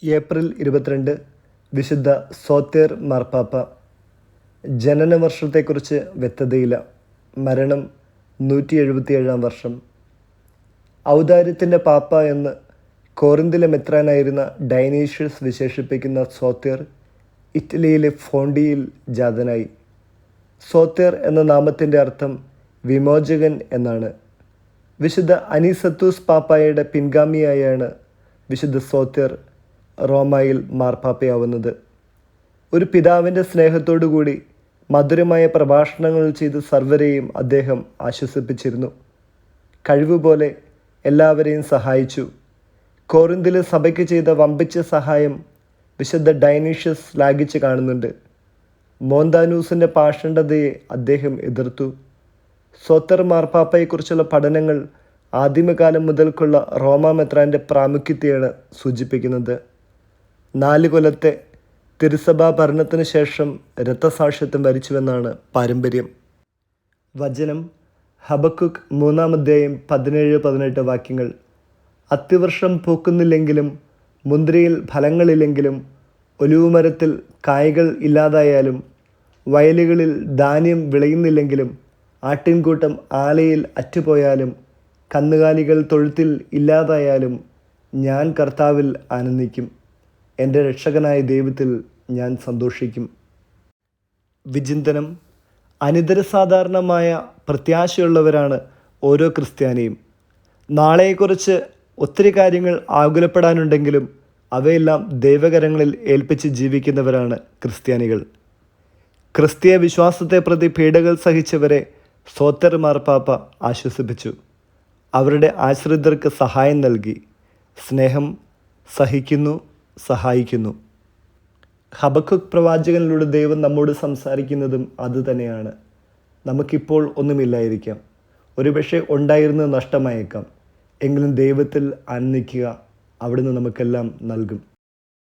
April 22 വിശുദ്ധ സോത്തേർ മാർപ്പാപ്പ. ജനനവർഷത്തെക്കുറിച്ച് വ്യക്തതയില്ല. മരണം 177 വർഷം. ഔദാര്യത്തിൻ്റെ പാപ്പ എന്ന് കോറിന്തിലെ മെത്രാനായിരുന്ന ഡയനീഷ്യസ് വിശേഷിപ്പിക്കുന്ന സോത്തേർ ഇറ്റലിയിലെ ഫോണ്ടിയിൽ ജാതനായി. സോത്തേർ എന്ന നാമത്തിൻ്റെ അർത്ഥം വിമോചകൻ എന്നാണ്. വിശുദ്ധ അനീസത്തൂസ് പാപ്പായുടെ പിൻഗാമിയായാണ് വിശുദ്ധ സോത്തേർ റോമായിൽ മാർപ്പാപ്പയാവുന്നത്. ഒരു പിതാവിൻ്റെ സ്നേഹത്തോടുകൂടി മധുരമായ പ്രഭാഷണങ്ങൾ ചെയ്ത് സർവരെയും അദ്ദേഹം ആശ്വസിപ്പിച്ചിരുന്നു. കഴിവുപോലെ എല്ലാവരെയും സഹായിച്ചു. കോറിന്തിലെ സഭയ്ക്ക് ചെയ്ത വമ്പിച്ച സഹായം വിശുദ്ധ ഡയനീഷ്യസ് ശ്ലാഘിച്ച് കാണുന്നുണ്ട്. മോന്താനൂസിൻ്റെ പാഷണ്ഡതയെ അദ്ദേഹം എതിർത്തു. സോത്തേർ മാർപ്പാപ്പയെക്കുറിച്ചുള്ള പഠനങ്ങൾ ആദിമകാലം മുതൽക്കുള്ള റോമാ മെത്രാൻ്റെ പ്രാമുഖ്യത്തെയാണ് സൂചിപ്പിക്കുന്നത്. 4 കൊല്ലത്തെ തിരുസഭാ ഭരണത്തിന് ശേഷം രക്തസാക്ഷിത്വം വരിച്ചുവെന്നാണ് പാരമ്പര്യം. വചനം ഹബക്കുക്ക് 3-ാം അധ്യായം 17-18 വാക്യങ്ങൾ. അത്തിവൃക്ഷം പൂക്കുന്നില്ലെങ്കിലും മുന്തിരിയിൽ ഫലങ്ങളില്ലെങ്കിലും ഒലിവുമരത്തിൽ കായ്കൾ ഇല്ലാതായാലും വയലുകളിൽ ധാന്യം വിളയുന്നില്ലെങ്കിലും ആട്ടിൻകൂട്ടം ആലയിൽ അറ്റുപോയാലും കന്നുകാലികൾ തൊഴുത്തിൽ ഇല്ലാതായാലും ഞാൻ കർത്താവിൽ ആനന്ദിക്കും. എൻ്റെ രക്ഷകനായ ദൈവത്തിൽ ഞാൻ സന്തോഷിക്കും. വിചിന്തനം. അനിതരസാധാരണമായ പ്രത്യാശയുള്ളവരാണ് ഓരോ ക്രിസ്ത്യാനിയും. നാളെയെക്കുറിച്ച് ഒത്തിരി കാര്യങ്ങൾ ആകുലപ്പെടാനുണ്ടെങ്കിലും അവയെല്ലാം ദൈവകരങ്ങളിൽ ഏൽപ്പിച്ച് ജീവിക്കുന്നവരാണ് ക്രിസ്ത്യാനികൾ. ക്രിസ്തീയ വിശ്വാസത്തെ പ്രതി പീഡകൾ സഹിച്ചവരെ സോത്തേർ മാർപ്പാപ്പ ആശ്വസിപ്പിച്ചു. അവരുടെ ആശ്രിതർക്ക് സഹായം നൽകി. സ്നേഹം സഹിക്കുന്നു, സഹായിക്കുന്നു. ഹബക്കുക്ക് പ്രവാചകനിലൂടെ ദൈവം നമ്മോട് സംസാരിക്കുന്നതും അതുതന്നെയാണ്. നമുക്കിപ്പോൾ ഒന്നുമില്ലായിരിക്കാം, ഒരുപക്ഷെ ഉണ്ടായിരുന്നത് നഷ്ടമായേക്കാം. എങ്കിലും ദൈവത്തിൽ ആനന്ദിക്കുക. അവിടുന്ന് നമുക്കെല്ലാം നൽകും.